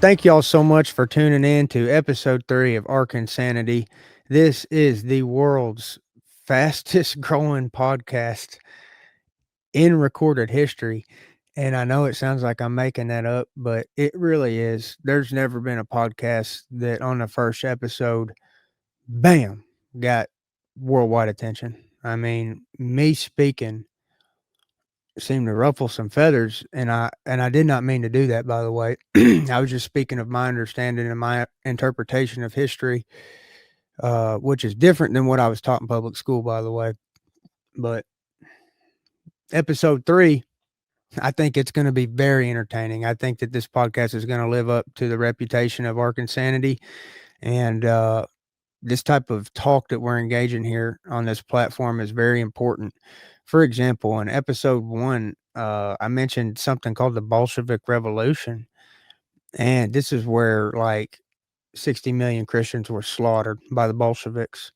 Thank y'all so much for tuning in to episode 3 of ArkanSanity. This is the world's fastest growing podcast in recorded history. And I know it sounds like I'm making that up, but it really is. There's never been a podcast that on the first episode, bam, got worldwide attention. I mean, me speaking seemed to ruffle some feathers, and I did not mean to do that, by the way. I was just speaking of my understanding and my interpretation of history, which is different than what I was taught in public school, by the way. But episode 3, I think it's going to be very entertaining. I think that this podcast is going to live up to the reputation of ArkanSanity, and this type of talk that we're engaging here on this platform is very important. For example, in episode 1, I mentioned something called the Bolshevik Revolution, and this is where like 60 million Christians were slaughtered by the Bolsheviks,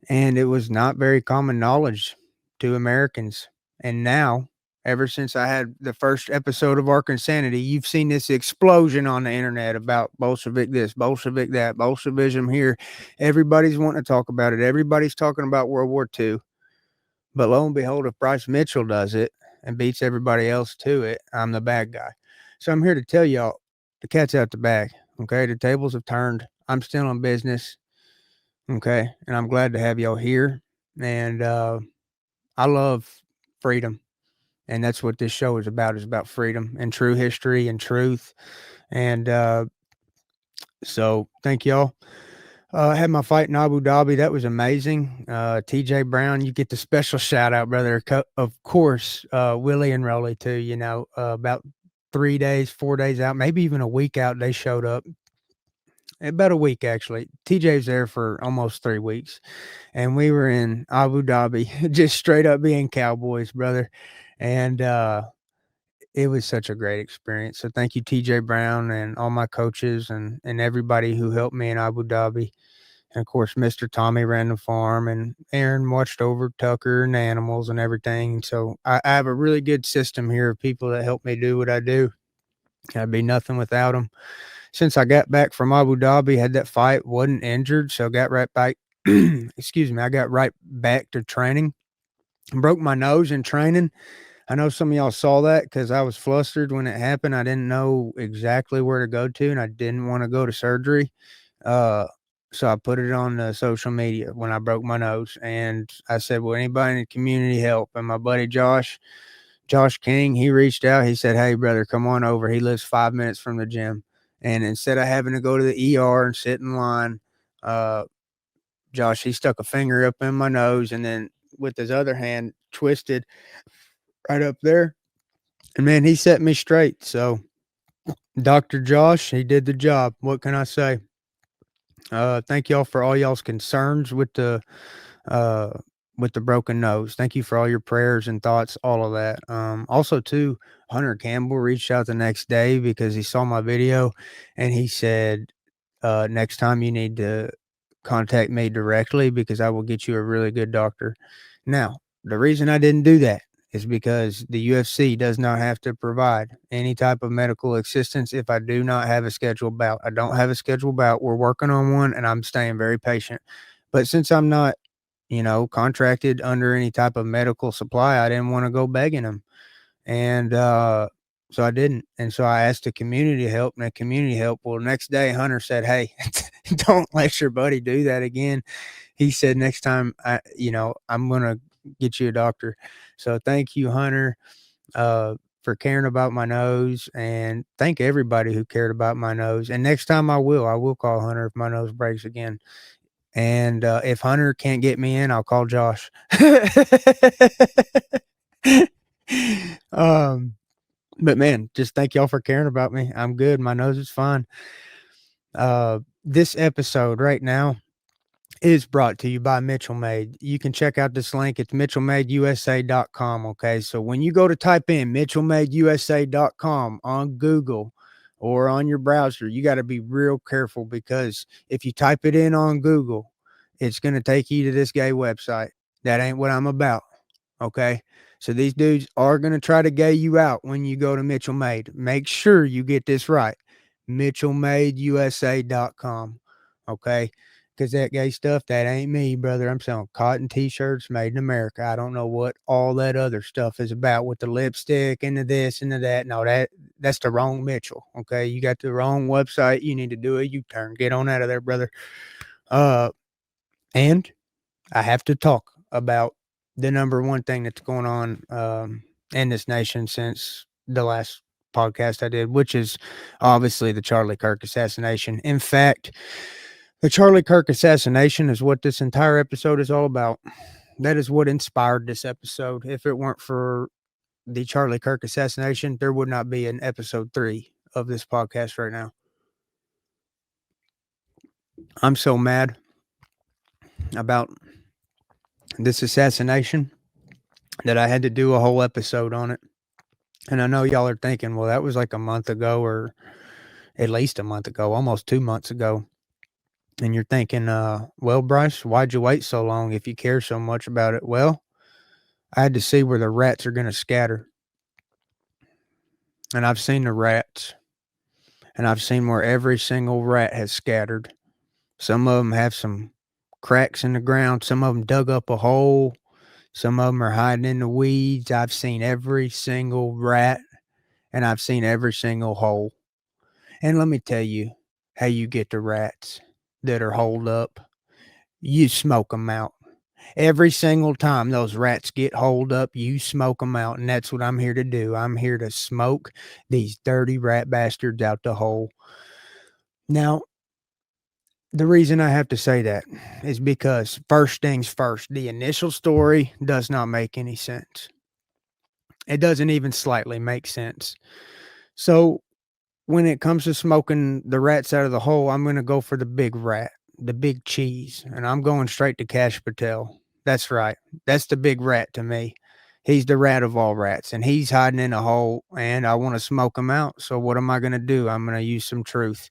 and it was not very common knowledge to Americans. And now, ever since I had the first episode of ArkanSanity, you've seen this explosion on the internet about Bolshevik this, Bolshevik that, Bolshevism here. Everybody's wanting to talk about it. Everybody's talking about World War II. But lo and behold, if Bryce Mitchell does it and beats everybody else to it, I'm the bad guy. So I'm here to tell y'all, the cat's out the bag. Okay, the tables have turned. I'm still in business. Okay, and I'm glad to have y'all here. And I love freedom, and that's what this show is about freedom and true history and truth. And so thank y'all. I had my fight in Abu Dhabi. That was amazing. TJ Brown, you get the special shout out, brother. Of course, Willie and Rolly too. You know, about 3 days, 4 days out, maybe even a week out, they showed up. About a week, actually. TJ's there for almost 3 weeks, and we were in Abu Dhabi, just straight up being cowboys, brother. And it was such a great experience. So thank you, TJ Brown, and all my coaches and everybody who helped me in Abu Dhabi. And of course, Mr. Tommy ran the farm, and Aaron watched over Tucker and the animals and everything. So I have a really good system here of people that help me do what I do. I'd be nothing without them. Since I got back from Abu Dhabi, had that fight, wasn't injured, so got right back. Excuse me, I got right back to training. Broke my nose in training. I know some of y'all saw that because I was flustered when it happened. I didn't know exactly where to go to, and I didn't want to go to surgery. Uh, so I put it on social media when I broke my nose, and I said, "Will anybody in the community help?" And my buddy Josh King, he reached out. He said, "Hey, brother, come on over." He lives 5 minutes from the gym, and instead of having to go to the ER and sit in line, uh, Josh, he stuck a finger up in my nose, and then with his other hand twisted right up there. And man, he set me straight. So Dr. Josh, he did the job. What can I say? Thank y'all for all y'all's concerns uh with the broken nose. Thank you for all your prayers and thoughts, all of that. Also too, Hunter Campbell reached out the next day because he saw my video, and he said, next time you need to contact me directly because I will get you a really good doctor. Now, the reason I didn't do that is because the UFC does not have to provide any type of medical assistance if I do not have a scheduled bout. I don't have a scheduled bout. We're working on one, and I'm staying very patient. But since I'm not, contracted under any type of medical supply, I didn't want to go begging them. And so I didn't. And so I asked the community help, and the community help. Well, next day, Hunter said, "Hey, don't let your buddy do that again." He said, "Next time, I'm going to get you a doctor." So thank you, Hunter, for caring about my nose, and thank everybody who cared about my nose. And next time I will call Hunter if my nose breaks again. And if Hunter can't get me in, I'll call Josh. um, but man, just thank y'all for caring about me. I'm good. My nose is fine. This episode right now is brought to you by Mitchell Made. You can check out this link. It's mitchellmadeusa.com. Okay. So when you go to type in mitchellmadeusa.com on Google or on your browser, you got to be real careful because if you type it in on Google, it's going to take you to this gay website. That ain't what I'm about. Okay. So these dudes are going to try to gay you out when you go to Mitchell Made. Make sure you get this right. MitchellMadeUSA.com. Okay. Because that gay stuff, that ain't me, brother. I'm selling cotton t-shirts made in America. I don't know what all that other stuff is about with the lipstick and the this and the that. No, that's the wrong Mitchell. Okay. You got the wrong website. You need to do a U-turn. Get on out of there, brother. And I have to talk about the number one thing that's going on in this nation since the last podcast I did, which is obviously the Charlie Kirk assassination. In fact, the Charlie Kirk assassination is what this entire episode is all about. That is what inspired this episode. If it weren't for the Charlie Kirk assassination, there would not be an episode 3 of this podcast right now. I'm so mad about this assassination that I had to do a whole episode on it. And I know y'all are thinking, well, that was like a month ago, or at least a month ago, almost 2 months ago. And you're thinking, well, Bryce, why'd you wait so long if you care so much about it? Well, I had to see where the rats are going to scatter. And I've seen the rats. And I've seen where every single rat has scattered. Some of them have some cracks in the ground. Some of them dug up a hole. Some of them are hiding in the weeds. I've seen every single rat. And I've seen every single hole. And let me tell you how you get the rats that are holed up. You smoke them out. Every single time those rats get holed up, you smoke them out. And that's what I'm here to do. I'm here to smoke these dirty rat bastards out the hole. Now, the reason I have to say that is because first things first, the initial story does not make any sense. It doesn't even slightly make sense. So when it comes to smoking the rats out of the hole, I'm going to go for the big rat, the big cheese, and I'm going straight to Kash Patel. That's right. That's the big rat to me. He's the rat of all rats, and he's hiding in a hole, and I want to smoke him out. So what am I going to do? I'm going to use some truth.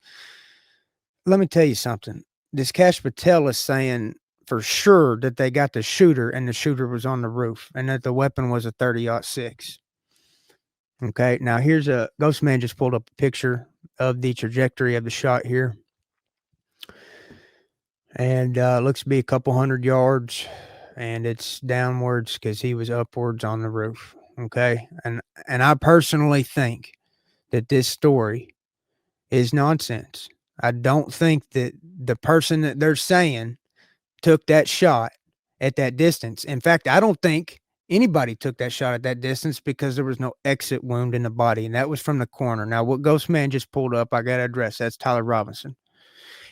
Let me tell you something. This Kash Patel is saying for sure that they got the shooter, and the shooter was on the roof, and that the weapon was a 30-06. Okay, now here's a Ghost Man just pulled up a picture of the trajectory of the shot here. And looks to be a couple hundred yards, and it's downwards because he was upwards on the roof. Okay, and I personally think that this story is nonsense. I don't think that the person that they're saying took that shot at that distance. In fact, I don't think anybody took that shot at that distance because there was no exit wound in the body, and that was from the corner. Now, what Ghost Man just pulled up, I got to address. That's Tyler Robinson.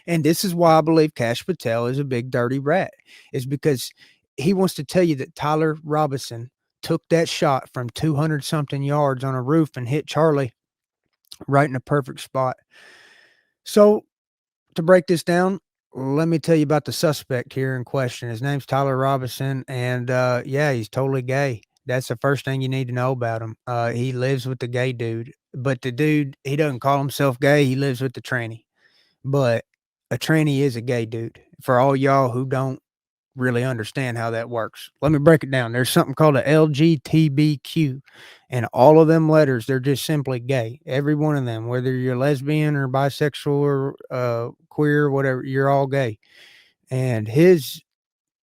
And this is why I believe Kash Patel is a big dirty rat, is because he wants to tell you that Tyler Robinson took that shot from 200 something yards on a roof and hit Charlie right in a perfect spot. So to break this down, let me tell you about the suspect here in question. His name's Tyler Robinson, and yeah, he's totally gay. That's the first thing you need to know about him. He lives with the gay dude, but the dude, he doesn't call himself gay. He lives with the tranny. But a tranny is a gay dude. For all y'all who don't really understand how that works, let me break it down. There's something called a LGBTQ, and all of them letters, they're just simply gay. Every one of them, whether you're lesbian or bisexual or queer, whatever, you're all gay. And his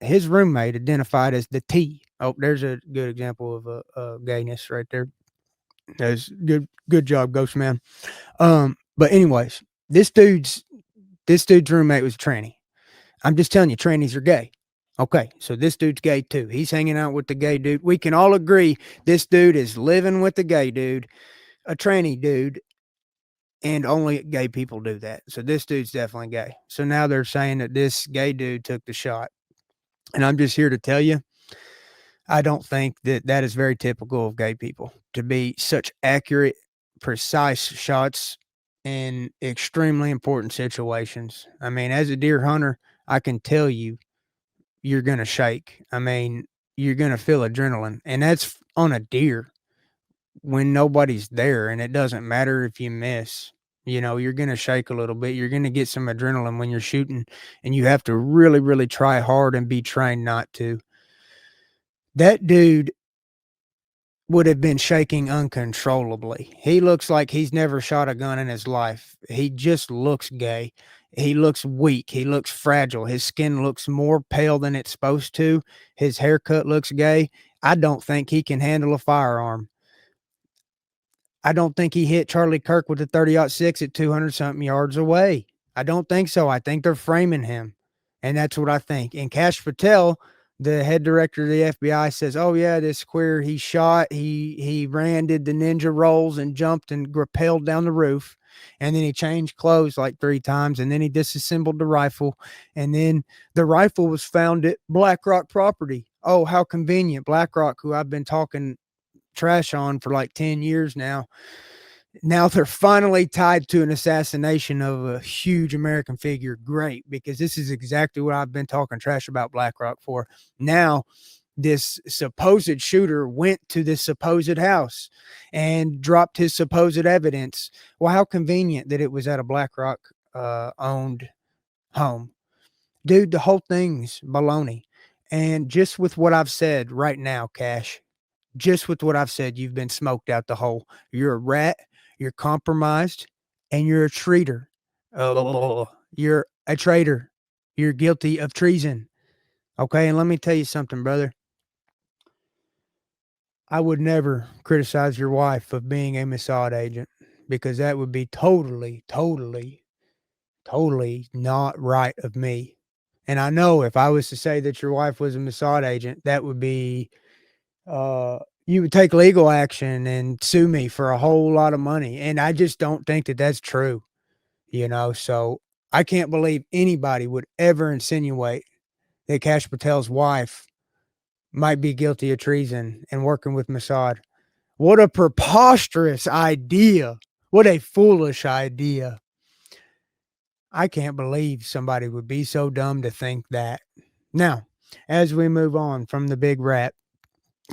roommate identified as the T. Oh, there's a good example of a gayness right there. That's good job, Ghost Man. But anyways, this dude's roommate was a tranny. I'm just telling you, trannies are gay. Okay, so this dude's gay too. He's hanging out with the gay dude. We can all agree this dude is living with the gay dude, a tranny dude, and only gay people do that. So this dude's definitely gay. So now they're saying that this gay dude took the shot. And I'm just here to tell you, I don't think that that is very typical of gay people to be such accurate, precise shots in extremely important situations. I mean, as a deer hunter, I can tell you, you're going to shake. I mean, you're going to feel adrenaline, and that's on a deer when nobody's there, and it doesn't matter if you miss. You know, you're going to shake a little bit. You're going to get some adrenaline when you're shooting, and you have to really, really try hard and be trained not to. That dude would have been shaking uncontrollably. He looks like he's never shot a gun in his life. He just looks gay. He looks weak. He looks fragile. His skin looks more pale than it's supposed to. His haircut looks gay. I don't think he can handle a firearm. I don't think he hit Charlie Kirk with a 30-06 at 200 something yards away. I don't think so. I think they're framing him. And that's what I think. And Kash Patel, the head director of the FBI, says, "Oh yeah, this queer, he shot, he ran, did the ninja rolls and jumped and rappelled down the roof. And then he changed clothes like 3 times, and then he disassembled the rifle. And then the rifle was found at BlackRock property. Oh, how convenient. BlackRock, who I've been talking trash on for like 10 years now. Now they're finally tied to an assassination of a huge American figure. Great, because this is exactly what I've been talking trash about BlackRock for. Now, this supposed shooter went to this supposed house and dropped his supposed evidence. Well, how convenient that it was at a BlackRock owned home. Dude, the whole thing's baloney. And just with what I've said right now, Cash, just with what I've said, you've been smoked out the hole. You're a rat, you're compromised, and you're a traitor. Oh, you're a traitor. You're guilty of treason. Okay, and let me tell you something, brother. I would never criticize your wife of being a Mossad agent because that would be totally, totally, totally not right of me. And I know if I was to say that your wife was a Mossad agent, that would be you would take legal action and sue me for a whole lot of money. And I just don't think that that's true, you know? So I can't believe anybody would ever insinuate that Kash Patel's wife might be guilty of treason and working with Mossad. What a preposterous idea. What a foolish idea. I can't believe somebody would be so dumb to think that. Now, as we move on from the big rat,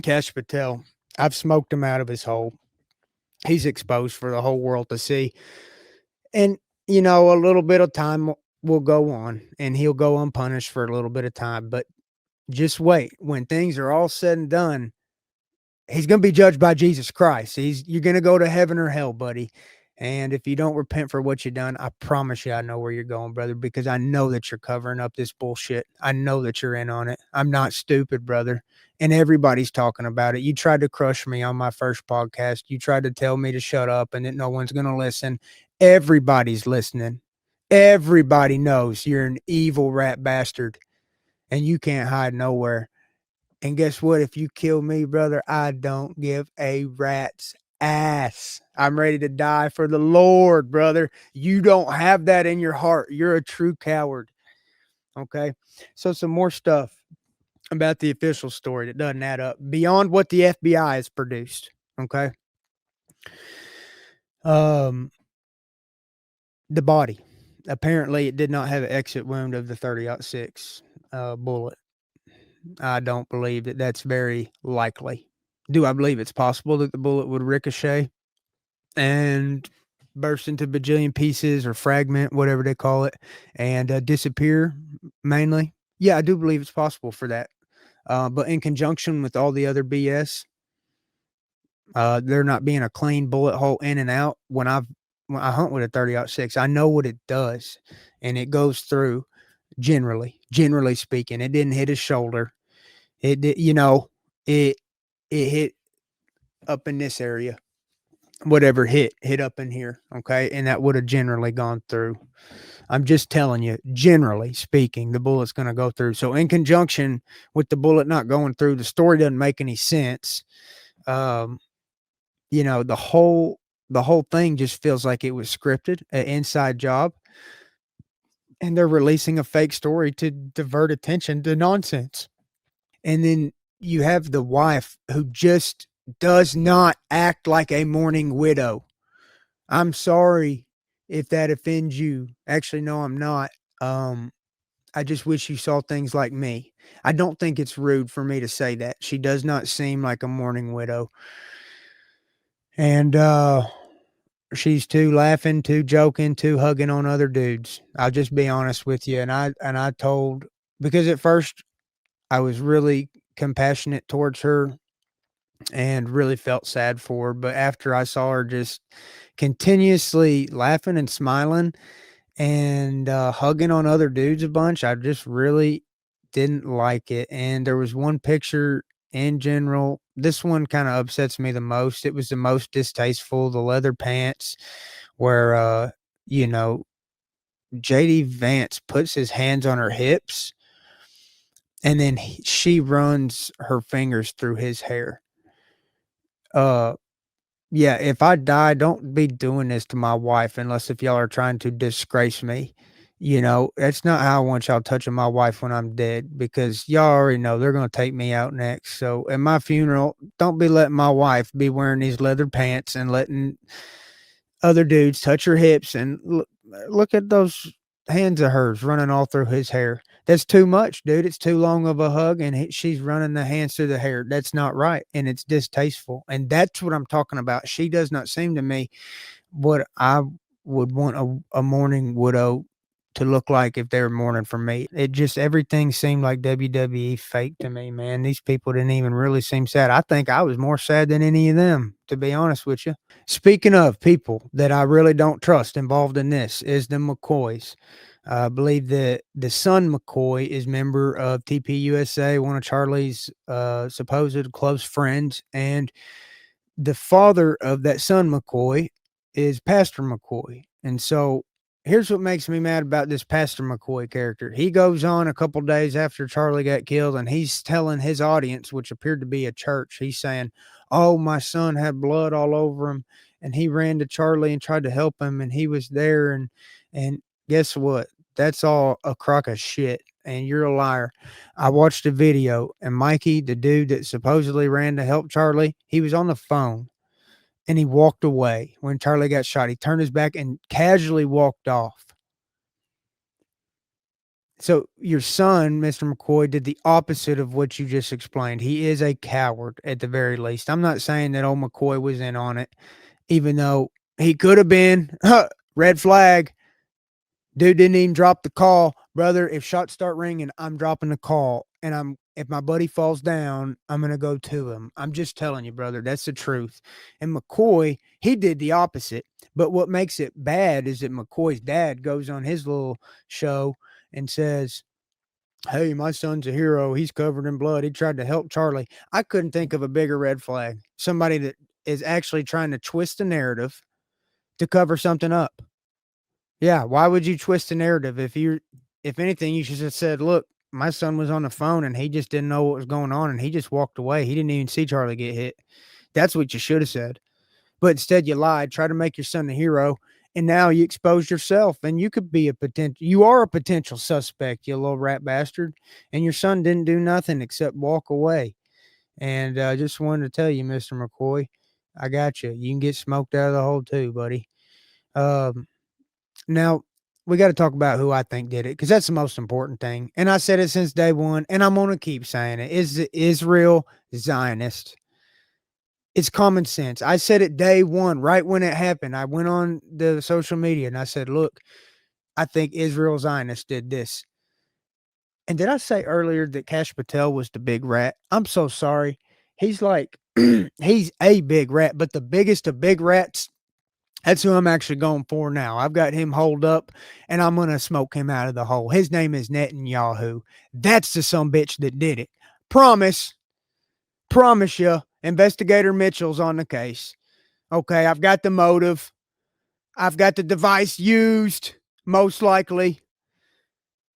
Kash Patel, I've smoked him out of his hole. He's exposed for the whole world to see. And, you know, a little bit of time will go on and he'll go unpunished for a little bit of time. But just wait. When things are all said and done, he's going to be judged by Jesus Christ. You're going to go to heaven or hell, buddy. And if you don't repent for what you've done, I promise you I know where you're going, brother, because I know that you're covering up this bullshit. I know that you're in on it. I'm not stupid, brother. And everybody's talking about it. You tried to crush me on my first podcast. You tried to tell me to shut up and that no one's going to listen. Everybody's listening. Everybody knows you're an evil rat bastard and you can't hide nowhere. And guess what? If you kill me, brother, I don't give a rat's ass. I'm ready to die for the Lord, brother. You don't have that in your heart. You're a true coward. Okay. So, some more stuff about the official story that doesn't add up beyond what the FBI has produced. Okay. Um, the body. Apparently, it did not have an exit wound of the 30-06 bullet. I don't believe that that's very likely. Do I believe it's possible that the bullet would ricochet and burst into bajillion pieces or fragment, whatever they call it, and disappear mainly? Yeah, I do believe it's possible for that. But in conjunction with all the other BS, there not being a clean bullet hole in and out. When I hunt with a 30-06, I know what it does, and it goes through. Generally speaking, it didn't hit his shoulder. It did, you know, it hit up in this area. Whatever hit up in here, okay? And that would have generally gone through. I'm just telling you, generally speaking, the bullet's going to go through. So in conjunction with the bullet not going through, the story doesn't make any sense. You know, the whole thing just feels like it was scripted, an inside job, and they're releasing a fake story to divert attention to nonsense. And then you have the wife who just does not act like a mourning widow. I'm sorry if that offends you. Actually, no, I'm not. I just wish you saw things like me. I don't think it's rude for me to say that. She does not seem like a mourning widow. And she's too laughing, too joking, too hugging on other dudes. I'll just be honest with you. And I told, because at first I was really compassionate towards her and really felt sad for her. But after I saw her just continuously laughing and smiling and hugging on other dudes a bunch, I just really didn't like it. And there was one picture in general. This one kind of upsets me the most. It was the most distasteful. The leather pants, where you know, JD Vance puts his hands on her hips, and then she runs her fingers through his hair. Uh, Yeah, if I die, don't be doing this to my wife unless if y'all are trying to disgrace me. That's not how I want y'all touching my wife when I'm dead, because y'all already know they're gonna take me out next. So at my funeral, don't be letting my wife be wearing these leather pants and letting other dudes touch her hips and look at those hands of hers running all through his hair. That's too much, dude. It's too long of a hug, and she's running the hands through the hair. That's not right, and it's distasteful. And that's what I'm talking about. She does not seem to me what I would want a mourning widow to look like if they were mourning for me. It just everything seemed like WWE fake to me, man. These people didn't even really seem sad. I think I was more sad than any of them, to be honest with you. Speaking of people that I really don't trust involved in this, is the McCoys. I believe that the son McCoy is member of TPUSA, one of Charlie's supposed close friends, and the father of that son McCoy is Pastor McCoy. And so here's what makes me mad about this Pastor McCoy character. He goes on a couple days after Charlie got killed, and he's telling his audience, which appeared to be a church, he's saying, "Oh, my son had blood all over him, and he ran to Charlie and tried to help him, and he was there." And guess what? That's all a crock of shit, and you're a liar. I watched a video, and Mikey, the dude that supposedly ran to help Charlie, he was on the phone and he walked away when Charlie got shot. He turned his back and casually walked off. So your son, Mr. McCoy, did the opposite of what you just explained. He is a coward at the very least. I'm not saying that old McCoy was in on it, even though he could have been. Red flag. Dude didn't even drop the call. Brother, if shots start ringing, I'm dropping the call. And if my buddy falls down, I'm going to go to him. I'm just telling you, brother, that's the truth. And McCoy, he did the opposite. But what makes it bad is that McCoy's dad goes on his little show and says, "Hey, my son's a hero. He's covered in blood. He tried to help Charlie." I couldn't think of a bigger red flag. Somebody that is actually trying to twist the narrative to cover something up. Yeah, why would you twist the narrative? If anything, you should have said, "Look, my son was on the phone and he just didn't know what was going on and he just walked away. He didn't even see Charlie get hit." That's what you should have said. But instead you lied, try to make your son a hero, and now you exposed yourself, and you are a potential suspect, you little rat bastard. And your son didn't do nothing except walk away. And I just wanted to tell you, Mr. McCoy, I got you. You can get smoked out of the hole too, buddy. Um Now, we gotta talk about who I think did it, because that's the most important thing, and I said it since day one, and I'm gonna keep saying it, is the Israel Zionist. It's common sense. I said it day one, right when it happened. I went on the social media and I said, "Look, I think Israel Zionist did this." And did I say earlier that Cash Patel was the big rat? I'm so sorry. He's like he's a big rat, but the biggest of big rats, that's who I'm actually going for now. I've got him holed up, and I'm gonna smoke him out of the hole. His name is Netanyahu. That's the sumbitch that did it. Promise, promise you. Investigator Mitchell's on the case. Okay, I've got the motive. I've got the device used, most likely,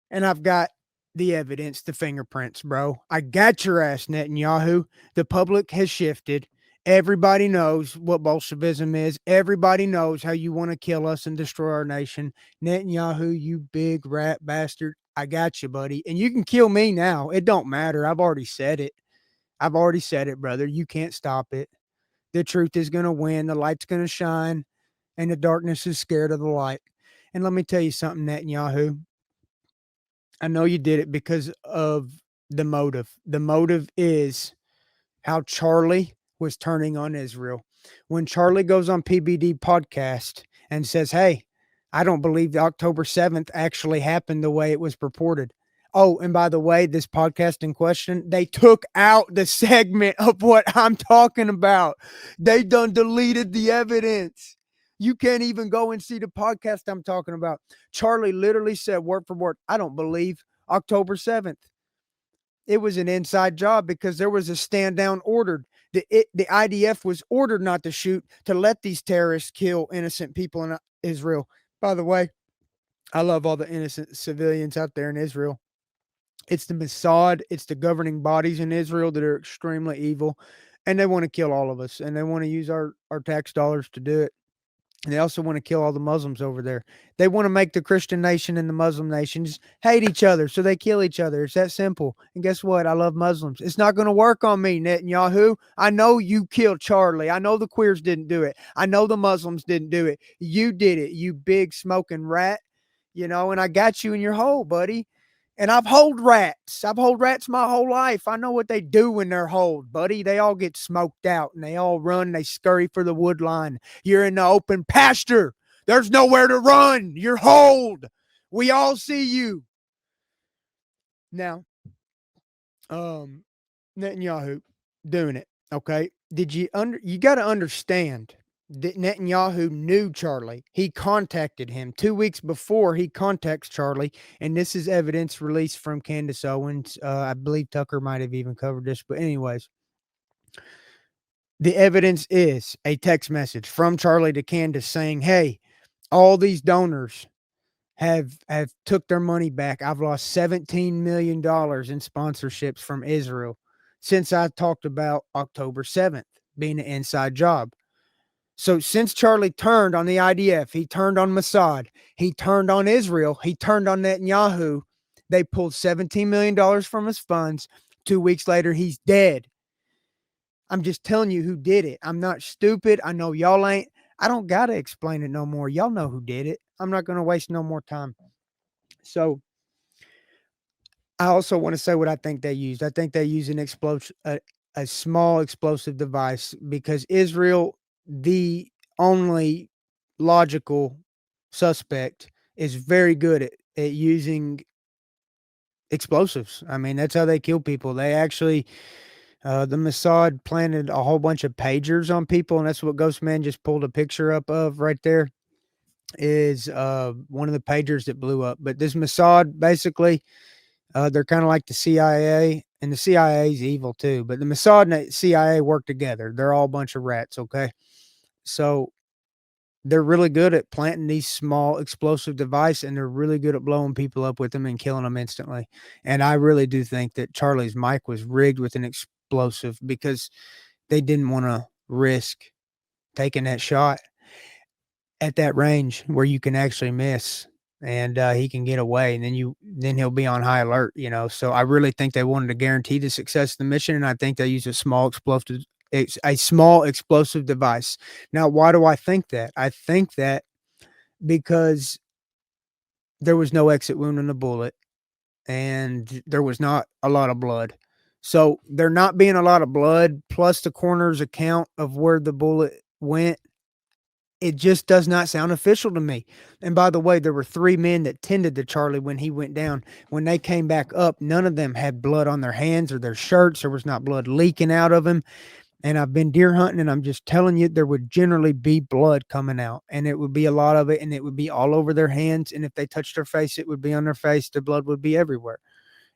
and I've got the evidence, the fingerprints, bro. I got your ass, Netanyahu. The public has shifted. Everybody knows what Bolshevism is. Everybody knows how you want to kill us and destroy our nation. Netanyahu, you big rat bastard. I got you, buddy. And you can kill me now. It don't matter. I've already said it. I've already said it, brother. You can't stop it. The truth is going to win. The light's going to shine, and the darkness is scared of the light. And let me tell you something, Netanyahu. I know you did it because of the motive. The motive is how Charlie was turning on Israel. When Charlie goes on PBD podcast and says, "Hey, I don't believe the October 7th actually happened the way it was purported." Oh, and by the way, this podcast in question, they took out the segment of what I'm talking about. They done deleted the evidence. You can't even go and see the podcast I'm talking about. Charlie literally said word for word, I don't believe October 7th. It was an inside job because there was a stand down ordered. The IDF was ordered not to shoot, to let these terrorists kill innocent people in Israel. By the way, I love all the innocent civilians out there in Israel. It's the Mossad, it's the governing bodies in Israel that are extremely evil, and they want to kill all of us, and they want to use our tax dollars to do it. And they also want to kill all the Muslims over there. They want to make the Christian nation and the Muslim nations hate each other, so they kill each other. It's that simple. And guess what? I love Muslims. It's not going to work on me, Netanyahu. I know you killed Charlie. I know the queers didn't do it. I know the Muslims didn't do it. You did it, you big smoking rat. And I got you in your hole, buddy. And I've holed rats. I've holed rats my whole life. I know what they do when they're holed, buddy. They all get smoked out and they all run. They scurry for the wood line. You're in the open pasture. There's nowhere to run. You're holed. We all see you. Now, Netanyahu doing it. Okay. You got to understand that Netanyahu knew Charlie. He contacted him 2 weeks before he contacts Charlie. And this is evidence released from Candace Owens. I believe Tucker might have even covered this. But anyways, the evidence is a text message from Charlie to Candace saying, hey, all these donors have took their money back. I've lost $17 million in sponsorships from Israel since I talked about October 7th being an inside job. So since Charlie turned on the IDF, he turned on Mossad, he turned on Israel, he turned on Netanyahu, they pulled $17 million from his funds. 2 weeks later, he's dead. I'm just telling you who did it. I'm not stupid. I know y'all ain't. I don't got to explain it no more. Y'all know who did it. I'm not going to waste no more time. So I also want to say what I think they used. I think they used a small explosive device because Israel, the only logical suspect, is very good at using explosives. I mean, that's how they kill people. They actually, the Mossad planted a whole bunch of pagers on people, and that's what Ghostman just pulled a picture up of right there. Is one of the pagers that blew up. But this Mossad, basically, they're kind of like the CIA, and the CIA is evil too. But the Mossad and the CIA work together. They're all a bunch of rats, okay? So they're really good at planting these small explosive devices, and they're really good at blowing people up with them and killing them instantly. And I really do think that Charlie's mic was rigged with an explosive because they didn't want to risk taking that shot at that range where you can actually miss and he can get away, and then he'll be on high alert. So I really think they wanted to guarantee the success of the mission, and I think they used a small explosive device. Now, why do I think that? I think that because there was no exit wound in the bullet and there was not a lot of blood. So there not being a lot of blood plus the coroner's account of where the bullet went, it just does not sound official to me. And by the way, there were 3 men that tended to Charlie when he went down. When they came back up, none of them had blood on their hands or their shirts. There was not blood leaking out of them. And I've been deer hunting, and I'm just telling you, there would generally be blood coming out, and it would be a lot of it, and it would be all over their hands. And if they touched their face, it would be on their face. The blood would be everywhere,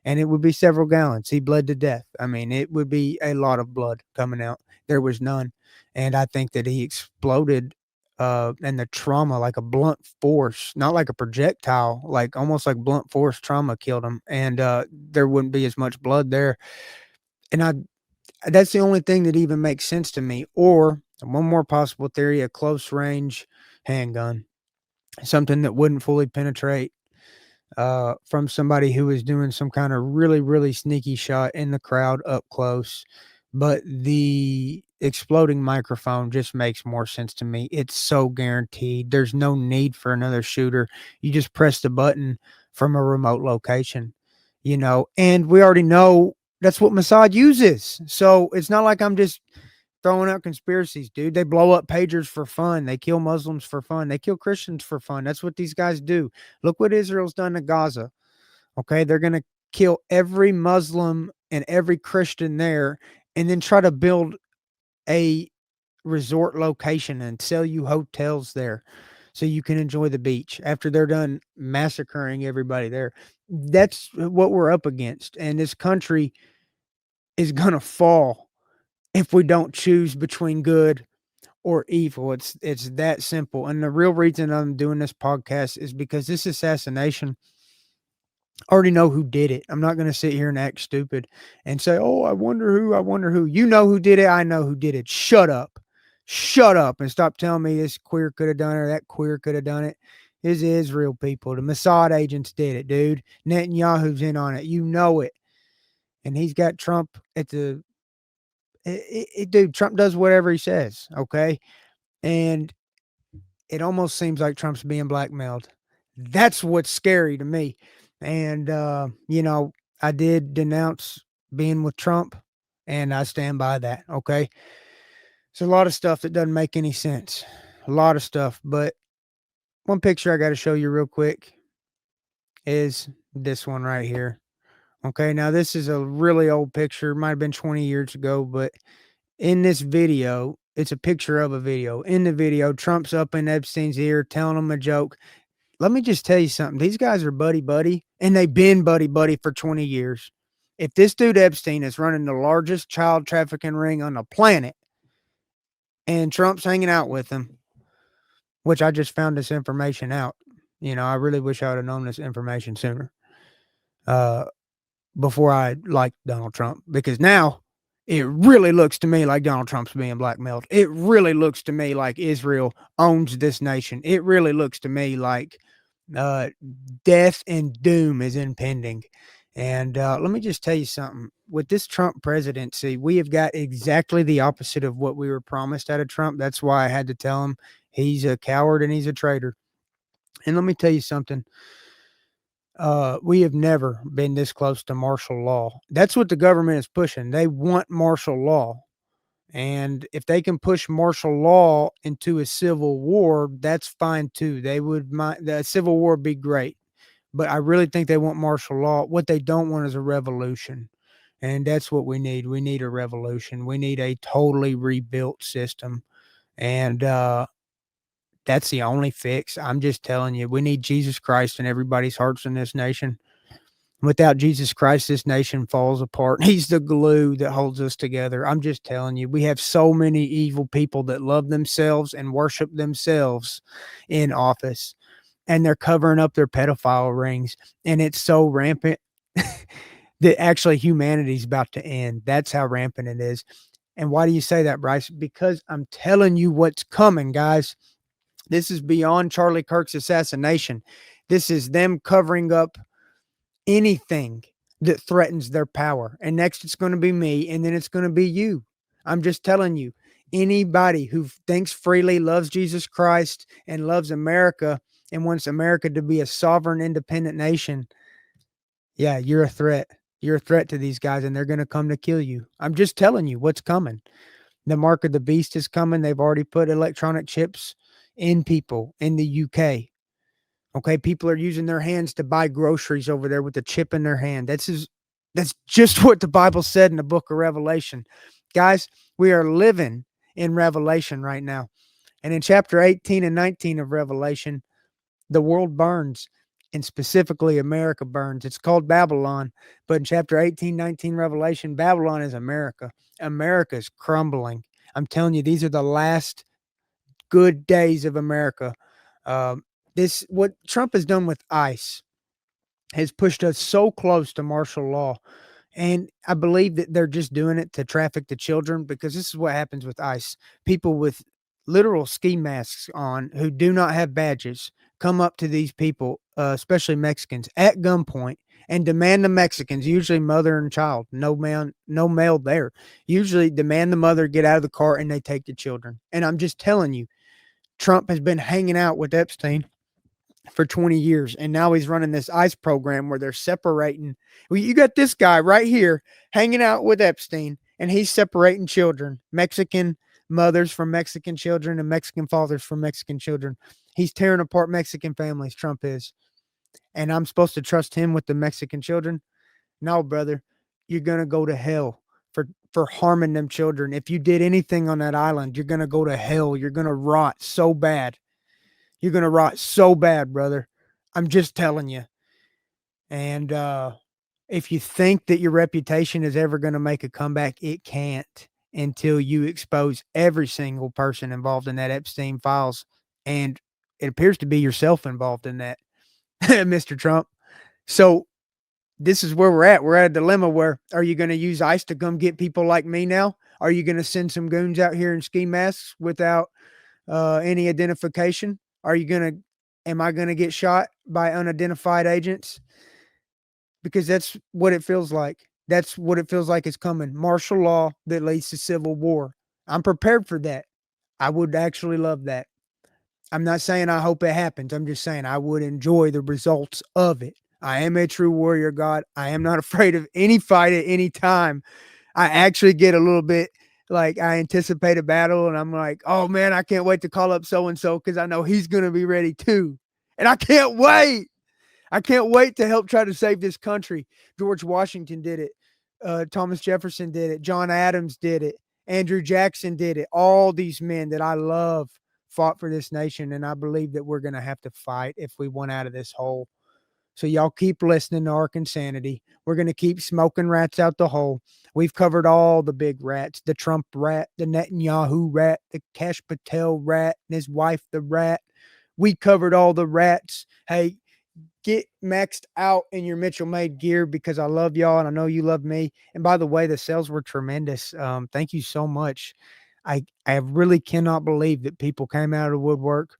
and it would be several gallons. He bled to death. I mean, it would be a lot of blood coming out. There was none. And I think that he exploded and the trauma, like a blunt force, not like a projectile, like almost like blunt force trauma killed him. And there wouldn't be as much blood there. And that's the only thing that even makes sense to me. Or one more possible theory, a close range handgun, something that wouldn't fully penetrate from somebody who was doing some kind of really, really sneaky shot in the crowd up close. But the exploding microphone just makes more sense to me. It's so guaranteed. There's no need for another shooter. You just press the button from a remote location, and we already know that's what Mossad uses. So it's not like I'm just throwing out conspiracies, dude. They blow up pagers for fun. They kill Muslims for fun. They kill Christians for fun. That's what these guys do. Look what Israel's done to Gaza. Okay, they're going to kill every Muslim and every Christian there, and then try to build a resort location and sell you hotels there so you can enjoy the beach after they're done massacring everybody there. That's what we're up against. And this country is going to fall if we don't choose between good or evil. It's that simple. And the real reason I'm doing this podcast is because this assassination, I already know who did it. I'm not going to sit here and act stupid and say, "Oh, I wonder who. I wonder who." You know who did it. I know who did it. Shut up. Shut up and stop telling me this queer could have done it or that queer could have done it. It's Israel people. The Mossad agents did it, dude. Netanyahu's in on it. You know it. And he's got Trump at the dude, Trump does whatever he says, okay? And it almost seems like Trump's being blackmailed. That's what's scary to me. And I did denounce being with Trump, and I stand by that, okay? It's a lot of stuff that doesn't make any sense. A lot of stuff, but one picture I got to show you real quick is this one right here. Okay, now this is a really old picture. Might have been 20 years ago, but in this video, it's a picture of a video. In the video, Trump's up in Epstein's ear telling him a joke. Let me just tell you something. These guys are buddy-buddy, and they've been buddy-buddy for 20 years. If this dude Epstein is running the largest child trafficking ring on the planet, and Trump's hanging out with him, which I just found this information out. I really wish I would have known this information sooner. Before I liked Donald Trump, because now it really looks to me like Donald Trump's being blackmailed. It really looks to me like Israel owns this nation. It really looks to me like uh, death and doom is impending. And let me just tell you something. With this Trump presidency, we have got exactly the opposite of what we were promised out of Trump. That's why I had to tell him he's a coward and he's a traitor. And let me tell you something. We have never been this close to martial law. That's what the government is pushing. They want martial law. And if they can push martial law into a civil war, that's fine too. They would mind the civil war would be great. But I really think they want martial law. What they don't want is a revolution. And that's what we need. We need a revolution. We need a totally rebuilt system. And that's the only fix. I'm just telling you, we need Jesus Christ in everybody's hearts in this nation. Without Jesus Christ, this nation falls apart. He's the glue that holds us together. I'm just telling you, we have so many evil people that love themselves and worship themselves in office, and they're covering up their pedophile rings. And it's so rampant that actually humanity's about to end. That's how rampant it is. And why do you say that, Bryce? Because I'm telling you what's coming, guys. This is beyond Charlie Kirk's assassination. This is them covering up anything that threatens their power. And next it's going to be me, and then it's going to be you. I'm just telling you, anybody who thinks freely, loves Jesus Christ, and loves America and wants America to be a sovereign, independent nation, yeah, you're a threat. You're a threat to these guys, and they're going to come to kill you. I'm just telling you what's coming. The mark of the beast is coming. They've already put electronic chips in people in the UK. Okay, people are using their hands to buy groceries over there with the chip in their hand. That's just what the Bible said in the book of Revelation. Guys, we are living in Revelation right now. And in chapter 18 and 19 of Revelation, the world burns, and specifically America burns. It's called Babylon, but in chapter 18, 19 Revelation, Babylon is America. America is crumbling. I'm telling you, these are the last good days of America. This what Trump has done with ICE has pushed us so close to martial law. And I believe that they're just doing it to traffic the children, because this is what happens with ICE. People with literal ski masks on who do not have badges come up to these people, especially Mexicans, at gunpoint and demand the Mexicans, usually mother and child, no man, no male there, usually demand the mother get out of the car, and they take the children. And I'm just telling you, Trump has been hanging out with Epstein for 20 years, and now he's running this ICE program where they're separating. Well, you got this guy right here hanging out with Epstein, and he's separating children, Mexican mothers from Mexican children and Mexican fathers from Mexican children. He's tearing apart Mexican families, Trump is. And I'm supposed to trust him with the Mexican children? No, brother, you're gonna go to hell for harming them children. If you did anything on that island, you're gonna go to hell. You're gonna rot so bad. You're gonna rot so bad, brother. I'm just telling you. And if you think that your reputation is ever gonna make a comeback, it can't until you expose every single person involved in that Epstein files. And it appears to be yourself involved in that, Mr. Trump. So this is where we're at. We're at a dilemma where, are you going to use ICE to come get people like me now? Are you going to send some goons out here in ski masks without any identification? Am I going to get shot by unidentified agents? Because that's what it feels like. That's what it feels like is coming. Martial law that leads to civil war. I'm prepared for that. I would actually love that. I'm not saying I hope it happens. I'm just saying I would enjoy the results of it. I am a true warrior God. I am not afraid of any fight at any time. I actually get a little bit like I anticipate a battle and I'm like, oh man, I can't wait to call up so and so because I know he's going to be ready too. And I can't wait. I can't wait to help try to save this country. George Washington did it. Thomas Jefferson did it. John Adams did it. Andrew Jackson did it. All these men that I love fought for this nation, and I believe that we're going to have to fight if we want out of this hole. So y'all keep listening to ArkanSanity. We're going to keep smoking rats out the hole. We've covered all the big rats, the Trump rat, the Netanyahu rat, the Kash Patel rat, and his wife, the rat. We covered all the rats. Hey, get maxed out in your Mitchell Made gear because I love y'all and I know you love me. And by the way, the sales were tremendous. Thank you so much. I really cannot believe that people came out of the woodwork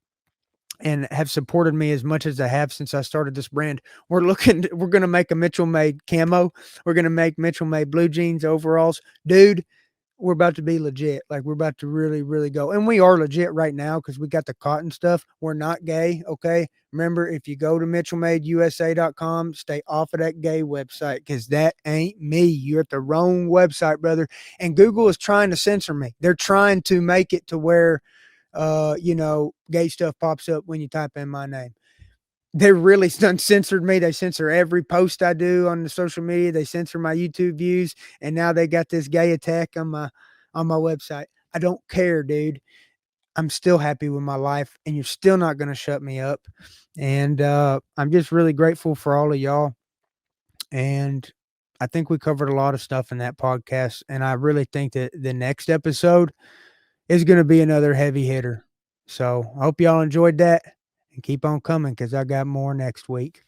and have supported me as much as they have since I started this brand. We're going to make a Mitchell Made camo. We're going to make Mitchell Made blue jeans, overalls. Dude, we're about to be legit. Like we're about to really, really go. And we are legit right now because we got the cotton stuff. We're not gay. Okay. Remember, if you go to MitchellMadeUSA.com, stay off of that gay website because that ain't me. You're at the wrong website, brother. And Google is trying to censor me. They're trying to make it to where, gay stuff pops up when you type in my name. They really censored me. They censor every post I do on the social media. They censor my YouTube views, and now they got this gay attack on my website. I don't care, dude. I'm still happy with my life, and you're still not going to shut me up. And I'm just really grateful for all of y'all. And I think we covered a lot of stuff in that podcast, and I really think that the next episode is going to be another heavy hitter. So I hope y'all enjoyed that and keep on coming because I got more next week.